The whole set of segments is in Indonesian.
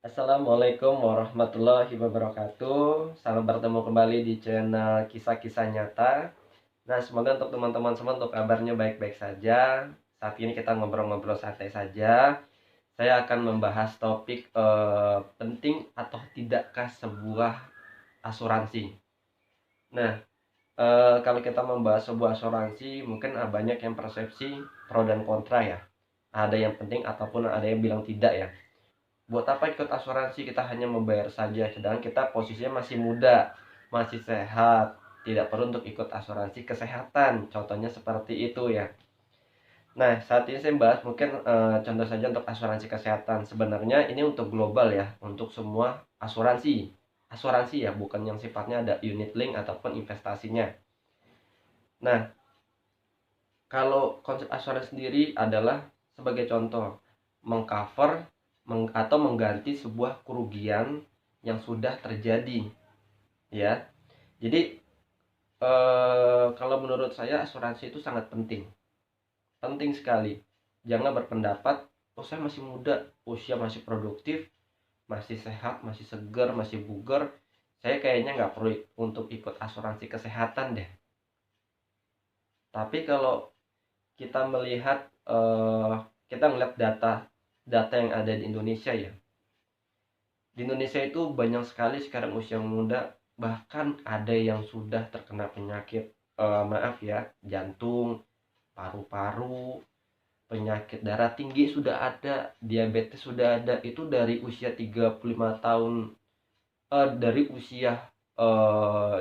Assalamualaikum warahmatullahi wabarakatuh. Salam bertemu kembali di channel Kisah-Kisah Nyata. Nah, semoga untuk teman-teman semua untuk kabarnya baik-baik saja. Saat ini kita ngobrol-ngobrol santai saja. Saya akan membahas topik penting atau tidakkah sebuah asuransi. Nah, kalau kita membahas sebuah asuransi, mungkin banyak yang persepsi pro dan kontra ya. Ada yang penting ataupun ada yang bilang tidak ya. Buat apa ikut asuransi, kita hanya membayar saja, sedangkan kita posisinya masih muda, masih sehat, tidak perlu untuk ikut asuransi kesehatan, contohnya seperti itu ya. Nah, saat ini saya bahas mungkin contoh saja untuk asuransi kesehatan. Sebenarnya ini untuk global ya, untuk semua asuransi ya, bukan yang sifatnya ada unit link ataupun investasinya. Nah, kalau konsep asuransi sendiri adalah sebagai contoh mengcover atau mengganti sebuah kerugian yang sudah terjadi ya. Jadi kalau menurut saya asuransi itu sangat penting, penting sekali. Jangan berpendapat, oh saya masih muda, usia masih produktif, masih sehat, masih segar, masih bugar, saya kayaknya nggak perlu untuk ikut asuransi kesehatan deh. Tapi kalau kita melihat kita melihat data yang ada di Indonesia ya. Di Indonesia itu banyak sekali sekarang usia muda, bahkan ada yang sudah terkena penyakit maaf ya, jantung, paru-paru, penyakit darah tinggi sudah ada, diabetes sudah ada, itu dari usia 35 tahun, dari usia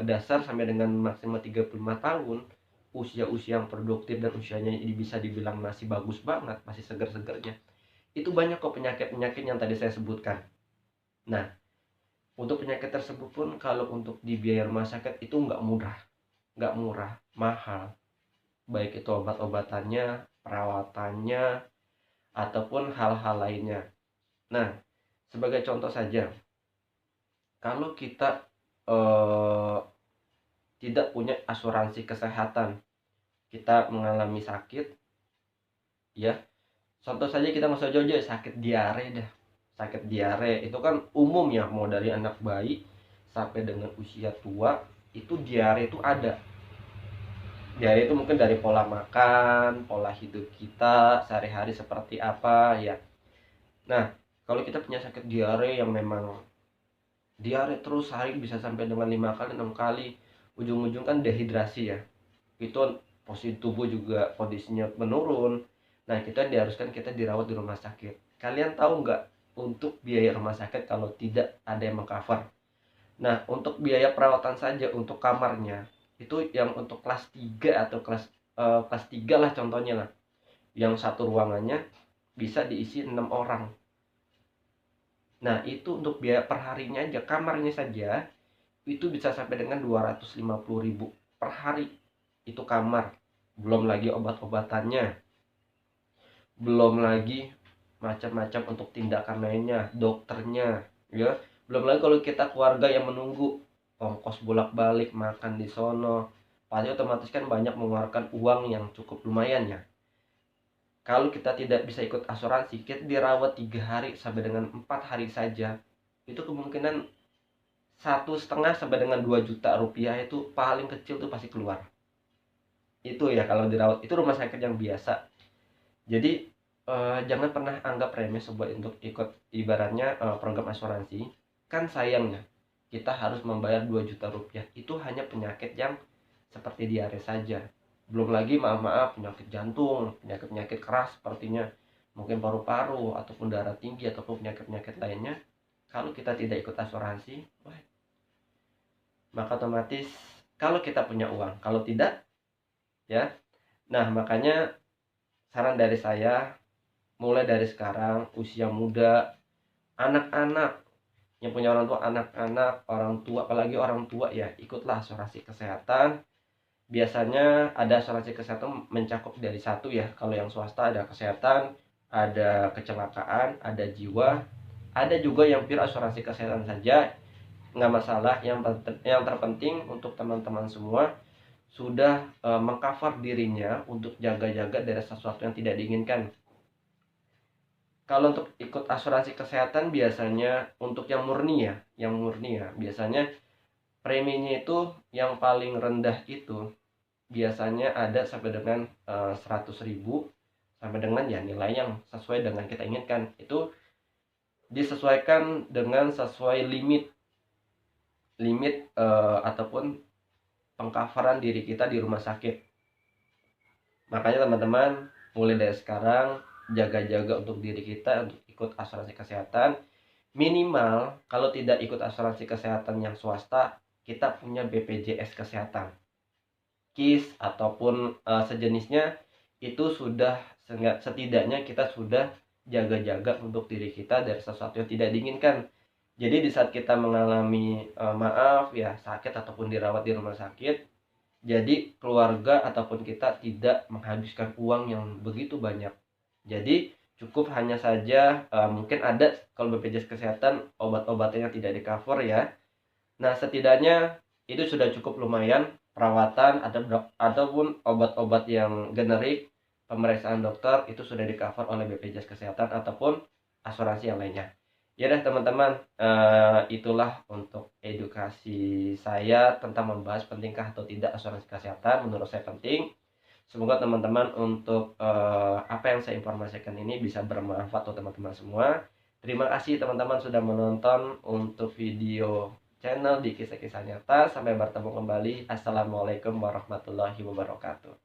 dasar sampai dengan maksimal 35 tahun, usia-usia yang produktif dan usianya bisa dibilang masih bagus banget, masih segar-segarnya. Itu banyak kok penyakit-penyakit yang tadi saya sebutkan. Nah, untuk penyakit tersebut pun kalau untuk di biaya rumah sakit itu nggak murah, mahal. Baik itu obat-obatannya, perawatannya, ataupun hal-hal lainnya. Nah, sebagai contoh saja, kalau kita eh, tidak punya asuransi kesehatan, kita mengalami sakit, ya, contoh saja kita nggak usah jauh-jauh, sakit diare dah. Sakit diare itu kan umum ya, mau dari anak bayi sampai dengan usia tua, itu diare itu ada. Diare itu mungkin dari pola makan, pola hidup kita sehari-hari seperti apa ya. Nah, kalau kita punya sakit diare yang memang diare terus sehari bisa sampai dengan 5 kali 6 kali, ujung-ujung kan dehidrasi ya. Itu posisi tubuh juga kondisinya menurun. Nah, kita diharuskan kita dirawat di rumah sakit. Kalian tahu nggak untuk biaya rumah sakit kalau tidak ada yang mengcover? Nah, untuk biaya perawatan saja untuk kamarnya itu yang untuk kelas 3 atau kelas 3 lah contohnya lah. Yang satu ruangannya bisa diisi 6 orang. Nah, itu untuk biaya perharinya aja, kamarnya saja itu bisa sampai dengan 250.000 per hari. Itu kamar. Belum lagi obat-obatannya, belum lagi macam-macam untuk tindakan lainnya, dokternya, ya. Belum lagi kalau kita keluarga yang menunggu, ongkos bolak-balik makan di sono, pasti otomatis kan banyak mengeluarkan uang yang cukup lumayan ya. Kalau kita tidak bisa ikut asuransi, kita dirawat 3 hari sampai dengan 4 hari saja, itu kemungkinan 1,5 sampai dengan 2 juta rupiah itu paling kecil tuh pasti keluar. Itu ya kalau dirawat, itu rumah sakit yang biasa. Jadi jangan pernah anggap remeh sebuah untuk ikut ibaratnya program asuransi. Kan sayangnya kita harus membayar 2 juta rupiah, itu hanya penyakit yang seperti diare saja. Belum lagi maaf-maaf penyakit jantung, penyakit-penyakit keras sepertinya mungkin paru-paru ataupun darah tinggi ataupun penyakit-penyakit lainnya. Kalau kita tidak ikut asuransi, wah, maka otomatis kalau kita punya uang, kalau tidak ya. Nah, makanya saran dari saya, mulai dari sekarang usia muda, anak-anak yang punya orang tua, anak-anak, orang tua, apalagi orang tua ya, ikutlah asuransi kesehatan. Biasanya ada asuransi kesehatan mencakup dari satu ya, kalau yang swasta ada kesehatan, ada kecelakaan, ada jiwa, ada juga yang pure asuransi kesehatan saja, nggak masalah. Yang terpenting untuk teman-teman semua sudah mengcover dirinya untuk jaga-jaga dari sesuatu yang tidak diinginkan. Kalau untuk ikut asuransi kesehatan biasanya untuk yang murni ya, biasanya preminya itu yang paling rendah itu biasanya ada sampai dengan 100.000, sampai dengan ya nilai yang sesuai dengan kita inginkan. Itu disesuaikan dengan sesuai limit limit ataupun pengcoveran diri kita di rumah sakit. Makanya teman-teman, mulai dari sekarang jaga-jaga untuk diri kita untuk ikut asuransi kesehatan. Minimal kalau tidak ikut asuransi kesehatan yang swasta, kita punya BPJS kesehatan, KIS ataupun sejenisnya. Itu sudah setidaknya kita sudah jaga-jaga untuk diri kita dari sesuatu yang tidak diinginkan. Jadi di saat kita mengalami maaf ya sakit ataupun dirawat di rumah sakit, jadi keluarga ataupun kita tidak menghabiskan uang yang begitu banyak. Jadi cukup hanya saja mungkin ada kalau BPJS kesehatan obat-obatnya tidak di cover ya. Nah setidaknya itu sudah cukup lumayan perawatan ataupun obat-obat yang generik, pemeriksaan dokter itu sudah di cover oleh BPJS kesehatan ataupun asuransi yang lainnya. Ya dah teman-teman, itulah untuk edukasi saya tentang membahas pentingkah atau tidak asuransi kesehatan. Menurut saya penting. Semoga teman-teman untuk apa yang saya informasikan ini bisa bermanfaat untuk teman-teman semua. Terima kasih teman-teman sudah menonton untuk video channel di kisah-kisah nyata. Sampai bertemu kembali. Assalamualaikum warahmatullahi wabarakatuh.